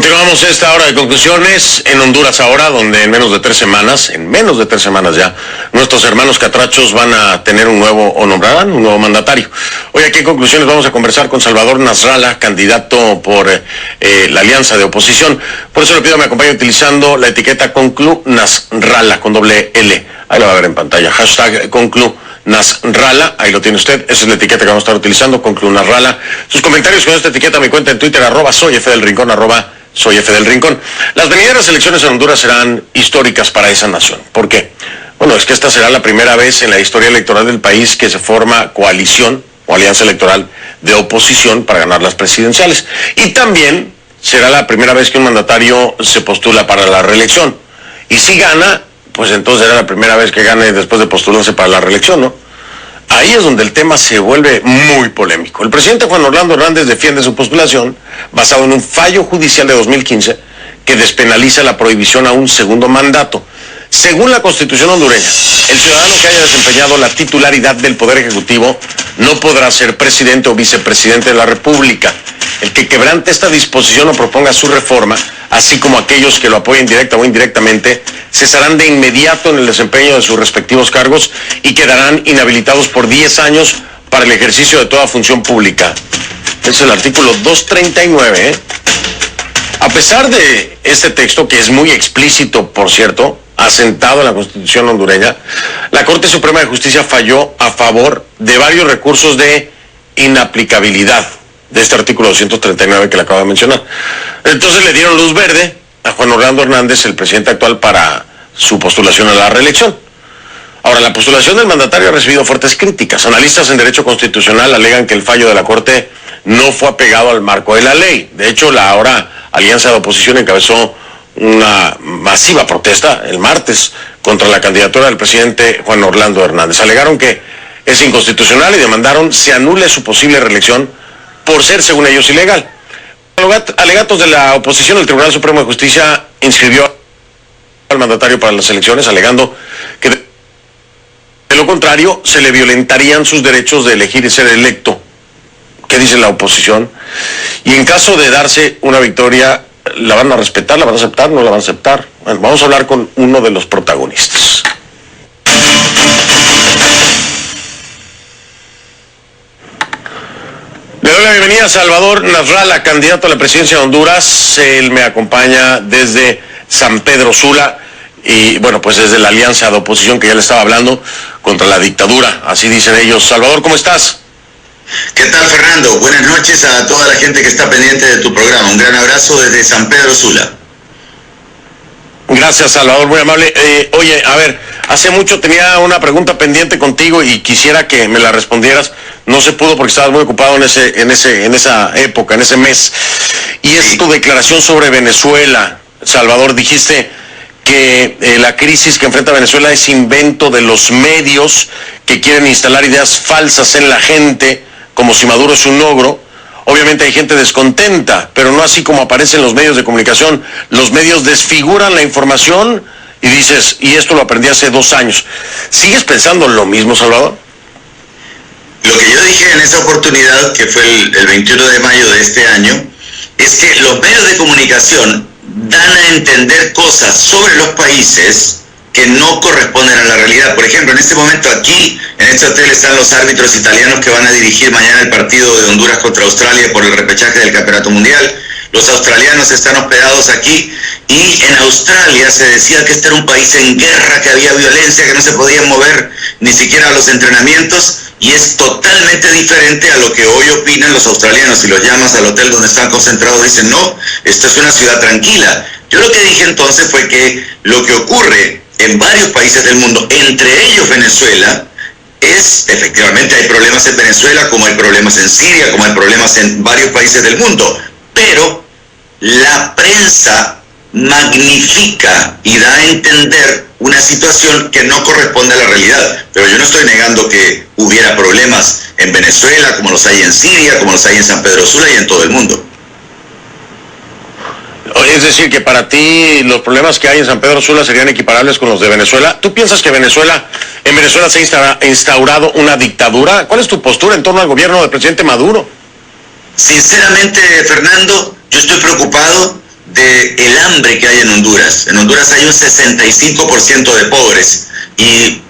Continuamos esta hora de conclusiones en Honduras ahora, donde en menos de 3 semanas ya, nuestros hermanos catrachos van a tener o nombrarán un nuevo mandatario. Hoy aquí en conclusiones vamos a conversar con Salvador Nasralla, candidato por la alianza de oposición. Por eso le pido que me acompañe utilizando la etiqueta Conclu Nasralla con doble L. Ahí lo va a ver en pantalla. Hashtag Conclu Nasralla, ahí lo tiene usted, esa es la etiqueta que vamos a estar utilizando, Conclu Nasralla. Sus comentarios con esta etiqueta, mi cuenta en Twitter, @soyfdelrincón, Soy F del Rincón. Las venideras elecciones en Honduras serán históricas para esa nación. ¿Por qué? Bueno, es que esta será la primera vez en la historia electoral del país que se forma coalición o alianza electoral de oposición para ganar las presidenciales. Y también será la primera vez que un mandatario se postula para la reelección. Y si gana, pues entonces será la primera vez que gane después de postularse para la reelección, ¿no? Ahí es donde el tema se vuelve muy polémico. El presidente Juan Orlando Hernández defiende su postulación basado en un fallo judicial de 2015 que despenaliza la prohibición a un segundo mandato. Según la Constitución hondureña, el ciudadano que haya desempeñado la titularidad del Poder Ejecutivo no podrá ser presidente o vicepresidente de la República. El que quebrante esta disposición o proponga su reforma, así como aquellos que lo apoyen directa o indirectamente, cesarán de inmediato en el desempeño de sus respectivos cargos y quedarán inhabilitados por 10 años para el ejercicio de toda función pública. Es el artículo 239, A pesar de este texto, que es muy explícito, por cierto, asentado en la Constitución hondureña, la Corte Suprema de Justicia falló a favor de varios recursos de inaplicabilidad de este artículo 239 que le acabo de mencionar. Entonces le dieron luz verde a Juan Orlando Hernández, el presidente actual, para su postulación a la reelección. Ahora, la postulación del mandatario ha recibido fuertes críticas. Analistas en derecho constitucional alegan que el fallo de la Corte no fue apegado al marco de la ley. De hecho, la ahora alianza de oposición encabezó una masiva protesta el martes contra la candidatura del presidente Juan Orlando Hernández. Alegaron que es inconstitucional y demandaron se anule su posible reelección por ser, según ellos, ilegal. Alegatos de la oposición, el Tribunal Supremo de Justicia inscribió al mandatario para las elecciones, alegando que de lo contrario se le violentarían sus derechos de elegir y ser electo. ¿Qué dice la oposición? Y en caso de darse una victoria, ¿la van a respetar, la van a aceptar, no la van a aceptar? Bueno, vamos a hablar con uno de los protagonistas. Le doy la bienvenida a Salvador Nasralla, candidato a la presidencia de Honduras. Él me acompaña desde San Pedro Sula y, bueno, pues desde la alianza de oposición que ya le estaba hablando contra la dictadura, así dicen ellos. Salvador, ¿cómo estás? ¿Qué tal, Fernando? Buenas noches a toda la gente que está pendiente de tu programa. Un gran abrazo desde San Pedro Sula. Gracias, Salvador, muy amable. Oye, a ver, hace mucho tenía una pregunta pendiente contigo y quisiera que me la respondieras. No se pudo porque estabas muy ocupado en esa época, en ese mes. Y es tu declaración sobre Venezuela, Salvador. Dijiste que la crisis que enfrenta Venezuela es invento de los medios que quieren instalar ideas falsas en la gente, como si Maduro es un ogro. Obviamente hay gente descontenta, pero no así como aparece en los medios de comunicación. Los medios desfiguran la información y dices, y esto lo aprendí hace 2 años. ¿Sigues pensando lo mismo, Salvador? Lo que yo dije en esa oportunidad, que fue el 21 de mayo de este año, es que los medios de comunicación dan a entender cosas sobre los países que no corresponden a la realidad. Por ejemplo, en este momento aquí, en este hotel, están los árbitros italianos que van a dirigir mañana el partido de Honduras contra Australia por el repechaje del Campeonato Mundial. Los australianos están hospedados aquí y en Australia se decía que este era un país en guerra, que había violencia, que no se podían mover ni siquiera a los entrenamientos, y es totalmente diferente a lo que hoy opinan los australianos. Si los llamas al hotel donde están concentrados, dicen, no, esto es una ciudad tranquila. Yo lo que dije entonces fue que lo que ocurre en varios países del mundo, entre ellos Venezuela, es, efectivamente hay problemas en Venezuela, como hay problemas en Siria, como hay problemas en varios países del mundo, pero la prensa magnifica y da a entender una situación que no corresponde a la realidad. Pero yo no estoy negando que hubiera problemas en Venezuela, como los hay en Siria, como los hay en San Pedro Sula y en todo el mundo. Es decir, que para ti los problemas que hay en San Pedro Sula serían equiparables con los de Venezuela. ¿Tú piensas que en Venezuela se ha instaurado una dictadura? ¿Cuál es tu postura en torno al gobierno del presidente Maduro? Sinceramente, Fernando, yo estoy preocupado del hambre que hay en Honduras. En Honduras hay un 65% de pobres, y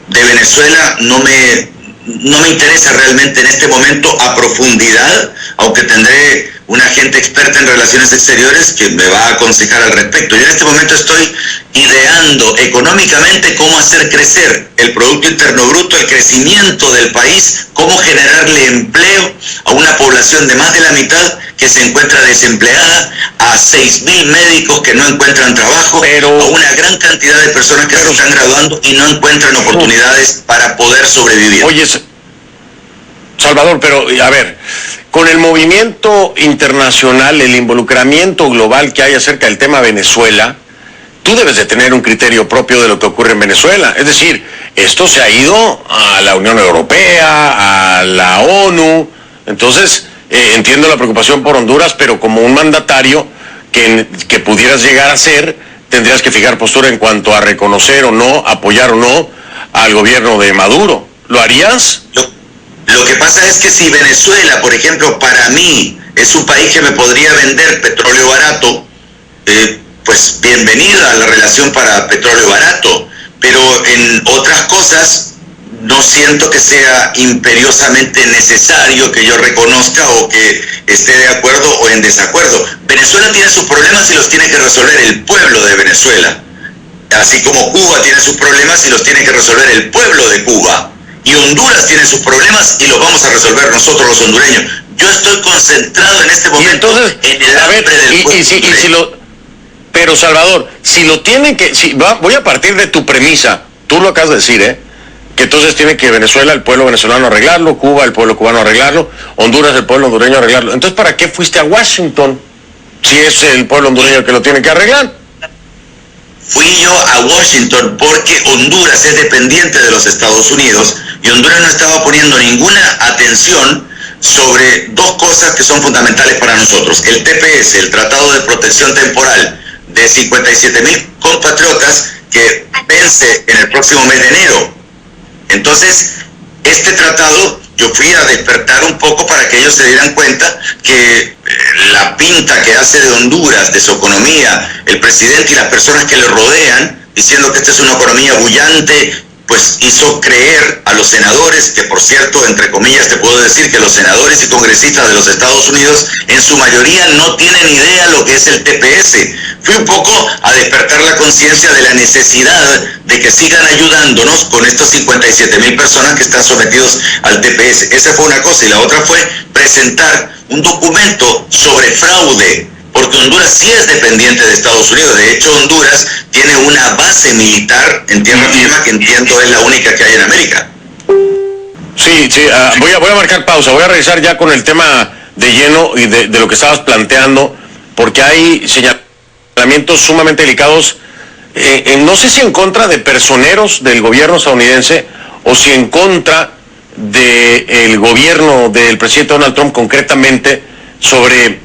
de Venezuela no me interesa realmente en este momento a profundidad, aunque tendré una gente experta en relaciones exteriores que me va a aconsejar al respecto. Yo en este momento estoy ideando económicamente cómo hacer crecer el Producto Interno Bruto, el crecimiento del país, cómo generarle empleo a una población de más de la mitad que se encuentra desempleada, a 6.000 médicos que no encuentran trabajo, a una gran cantidad de personas que se están graduando y no encuentran oportunidades para poder sobrevivir. Oye, Salvador, pero a ver, con el movimiento internacional, el involucramiento global que hay acerca del tema Venezuela, tú debes de tener un criterio propio de lo que ocurre en Venezuela. Es decir, esto se ha ido a la Unión Europea, a la ONU. Entonces, entiendo la preocupación por Honduras, pero como un mandatario que pudieras llegar a ser, tendrías que fijar postura en cuanto a reconocer o no, apoyar o no al gobierno de Maduro. ¿Lo harías? Lo que pasa es que si Venezuela, por ejemplo, para mí es un país que me podría vender petróleo barato, pues bienvenida a la relación para petróleo barato, pero en otras cosas no siento que sea imperiosamente necesario que yo reconozca o que esté de acuerdo o en desacuerdo. Venezuela tiene sus problemas y los tiene que resolver el pueblo de Venezuela, así como Cuba tiene sus problemas y los tiene que resolver el pueblo de Cuba. Y Honduras tiene sus problemas y los vamos a resolver nosotros los hondureños. Yo estoy concentrado en este momento en el hambre del pueblo. Pero Salvador, si lo tienen que... voy a partir de tu premisa, tú lo acabas de decir, que entonces tiene que Venezuela, el pueblo venezolano arreglarlo, Cuba, el pueblo cubano arreglarlo, Honduras, el pueblo hondureño arreglarlo. Entonces, ¿para qué fuiste a Washington si es el pueblo hondureño el que lo tiene que arreglar? Fui yo a Washington porque Honduras es dependiente de los Estados Unidos y Honduras no estaba poniendo ninguna atención sobre dos cosas que son fundamentales para nosotros. El TPS, el Tratado de Protección Temporal de 57.000 compatriotas, que vence en el próximo mes de enero. Entonces, este tratado, yo fui a despertar un poco para que ellos se dieran cuenta que la pinta que hace de Honduras, de su economía, el presidente y las personas que le rodean, diciendo que esta es una economía bullante, pues hizo creer a los senadores, que por cierto, entre comillas, te puedo decir que los senadores y congresistas de los Estados Unidos en su mayoría no tienen idea lo que es el TPS. Fui un poco a despertar la conciencia de la necesidad de que sigan ayudándonos con estos 57.000 personas que están sometidos al TPS. Esa fue una cosa, y la otra fue presentar un documento sobre fraude, porque Honduras sí es dependiente de Estados Unidos. De hecho, Honduras tiene una base militar en tierra firme que entiendo es la única que hay en América. Sí, voy a marcar pausa, voy a regresar ya con el tema de lleno y de lo que estabas planteando, porque hay señalamientos sumamente delicados, no sé si en contra de personeros del gobierno estadounidense o si en contra del gobierno del presidente Donald Trump concretamente, sobre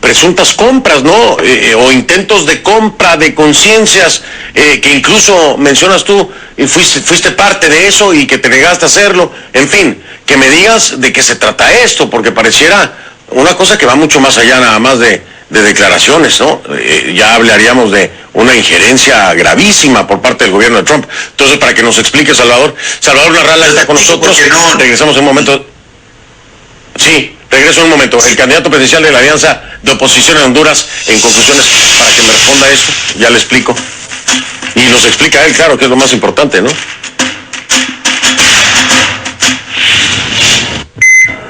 presuntas compras, ¿no? O intentos de compra de conciencias, que incluso mencionas tú, fuiste parte de eso y que te negaste a hacerlo. En fin, que me digas de qué se trata esto, porque pareciera una cosa que va mucho más allá nada más de declaraciones, ¿no? Ya hablaríamos de una injerencia gravísima por parte del gobierno de Trump. Entonces, para que nos explique Salvador Narrala está con nosotros. Regresamos en un momento. Sí, regreso en un momento. El candidato presidencial de la Alianza de Oposición en Honduras, en conclusiones, para que me responda eso, ya le explico. Y nos explica él, claro, que es lo más importante, ¿no?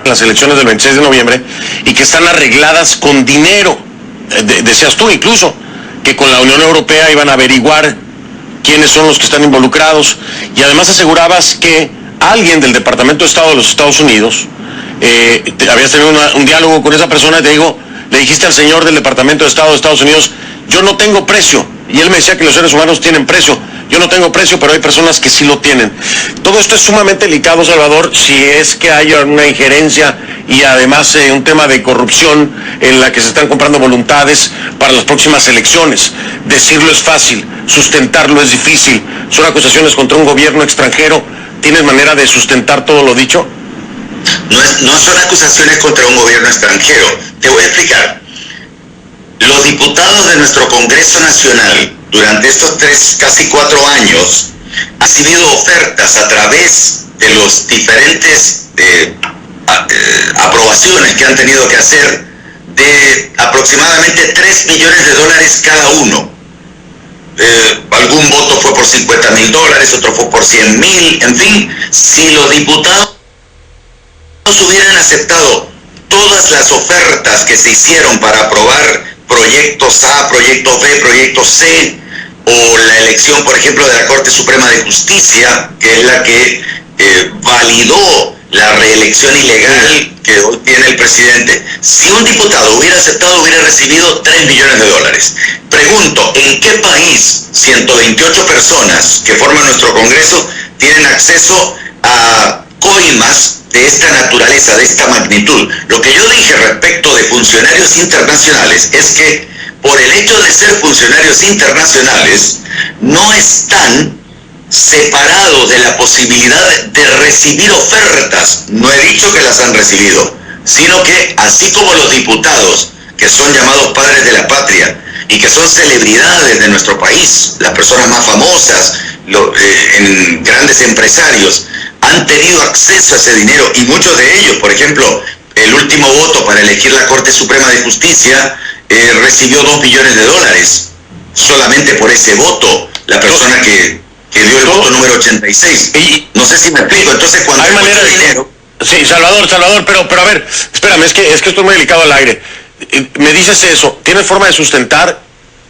Las elecciones del 26 de noviembre y que están arregladas con dinero. Decías tú incluso que con la Unión Europea iban a averiguar quiénes son los que están involucrados, y además asegurabas que alguien del Departamento de Estado de los Estados Unidos, habías tenido un diálogo con esa persona y le dijiste al señor del Departamento de Estado de Estados Unidos: yo no tengo precio. Y él me decía que los seres humanos tienen precio. Yo no tengo precio, pero hay personas que sí lo tienen. Todo esto es sumamente delicado, Salvador, si es que hay una injerencia y además un tema de corrupción en la que se están comprando voluntades para las próximas elecciones. Decirlo es fácil, sustentarlo es difícil. Son acusaciones contra un gobierno extranjero. ¿Tienes manera de sustentar todo lo dicho? No son acusaciones contra un gobierno extranjero. Te voy a explicar. los diputados de nuestro Congreso Nacional durante estos casi 4 años han recibido ofertas a través de los diferentes aprobaciones que han tenido que hacer de aproximadamente $3 millones cada uno. Algún voto fue por $50,000, otro fue por 100,000, en fin, si los diputados hubieran aceptado todas las ofertas que se hicieron para aprobar proyectos A, proyectos B, proyectos C, o la elección, por ejemplo, de la Corte Suprema de Justicia, que es la que validó la reelección ilegal que hoy tiene el presidente, si un diputado hubiera aceptado, hubiera recibido $3 millones. Pregunto, ¿en qué país 128 personas que forman nuestro Congreso tienen acceso a coimas de esta naturaleza, de esta magnitud? Lo que yo dije respecto de funcionarios internacionales es que por el hecho de ser funcionarios internacionales no están separados de la posibilidad de recibir ofertas. No he dicho que las han recibido, sino que así como los diputados, que son llamados padres de la patria y que son celebridades de nuestro país, las personas más famosas, en grandes empresarios, han tenido acceso a ese dinero, y muchos de ellos, por ejemplo, el último voto para elegir la Corte Suprema de Justicia recibió $2 millones solamente por ese voto, la persona que dio el voto número 86. Y no sé si me explico. Entonces, cuando hay manera de dinero... Sí, Salvador, pero a ver, espérame, es que esto es muy delicado al aire. Me dices eso, ¿tienes forma de sustentar,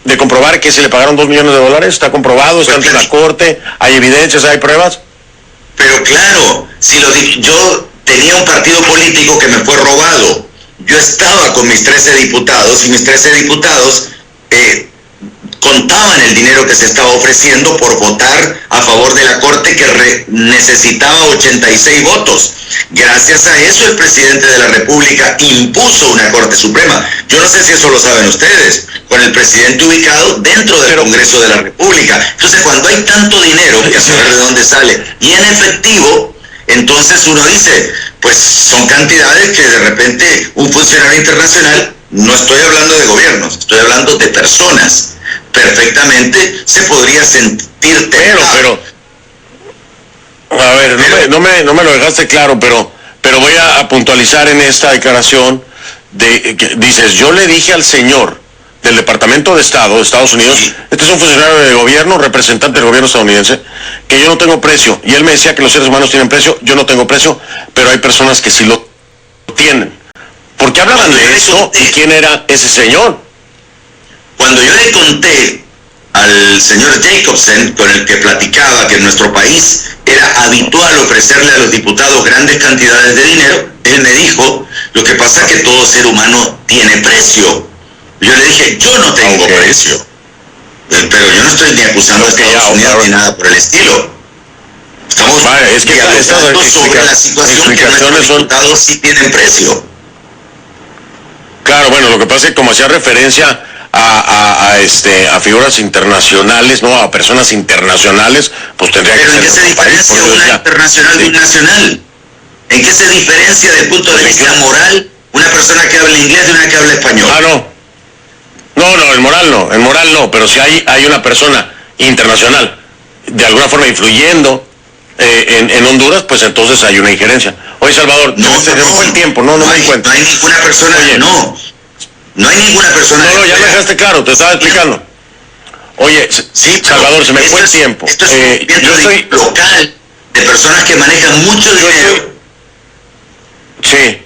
de comprobar que se le pagaron $2 millones? ¿Está comprobado? ¿Está ante la Corte? ¿Hay evidencias? ¿Hay pruebas? Pero claro, yo tenía un partido político que me fue robado. Yo estaba con mis 13 diputados y mis 13 diputados contaban el dinero que se estaba ofreciendo por votar a favor de la Corte, que necesitaba 86 votos. Gracias a eso el presidente de la República impuso una Corte Suprema. Yo no sé si eso lo saben ustedes, con el presidente ubicado dentro del Congreso de la República. Entonces, cuando hay tanto dinero, que a saber de dónde sale, y en efectivo, entonces uno dice, pues son cantidades que de repente un funcionario internacional, no estoy hablando de gobiernos, estoy hablando de personas, perfectamente se podría sentir tentado. Pero, a ver, no me lo dejaste claro, pero voy a puntualizar en esta declaración que dices, yo le dije al señor del Departamento de Estado de Estados Unidos, este es un funcionario de gobierno, representante del gobierno estadounidense, que yo no tengo precio, y él me decía que los seres humanos tienen precio, yo no tengo precio, pero hay personas que sí lo tienen. ¿Por qué hablaban de eso y quién era ese señor? Cuando yo le conté al señor Jacobsen, con el que platicaba que en nuestro país era habitual ofrecerle a los diputados grandes cantidades de dinero, él me dijo, lo que pasa es que todo ser humano tiene precio. Yo le dije, yo no tengo precio, pero yo no estoy ni acusando a Estados Unidos ni nada por el estilo. Estamos dialogando sobre la situación que nuestros diputados sí tienen precio. Claro, bueno, lo que pasa es que como hacía referencia a figuras internacionales, no, a personas internacionales, pues tendría que ser. ¿Pero en qué se diferencia una internacional de un nacional? ¿En qué se diferencia desde el punto de vista moral una persona que habla inglés de una que habla español? No, en moral no, pero si hay una persona internacional de alguna forma influyendo en Honduras, pues entonces hay una injerencia. Oye, Salvador, no fue el tiempo, no me di cuenta. No hay ninguna persona, no hay ninguna persona. No, ya me dejaste claro, te estaba explicando. Oye, sí, Salvador, se me fue el tiempo. Esto es un yo soy local de personas que manejan mucho dinero. Sí,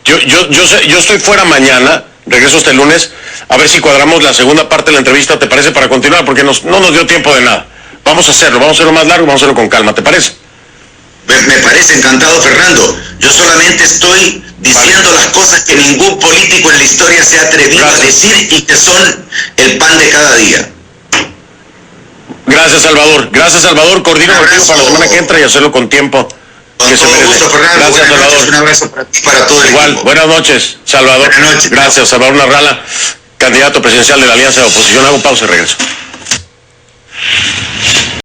yo estoy fuera mañana, regreso este lunes, a ver si cuadramos la segunda parte de la entrevista, ¿te parece? Para continuar, porque no nos dio tiempo de nada. Vamos a hacerlo más largo, vamos a hacerlo con calma, ¿te parece? Me parece, encantado, Fernando. Yo solamente estoy diciendo las cosas que ningún político en la historia se ha atrevido a decir y que son el pan de cada día. Gracias, Salvador. Coordino contigo para la semana que entra y hacerlo con tiempo. Con todo gusto, Fernando. Gracias, Salvador. Noches, un abrazo para ti, para todo el Igual, equipo. buenas noches, Salvador. Buenas noches. Gracias, Salvador Narrala, candidato presidencial de la Alianza de Oposición. Hago pausa y regreso.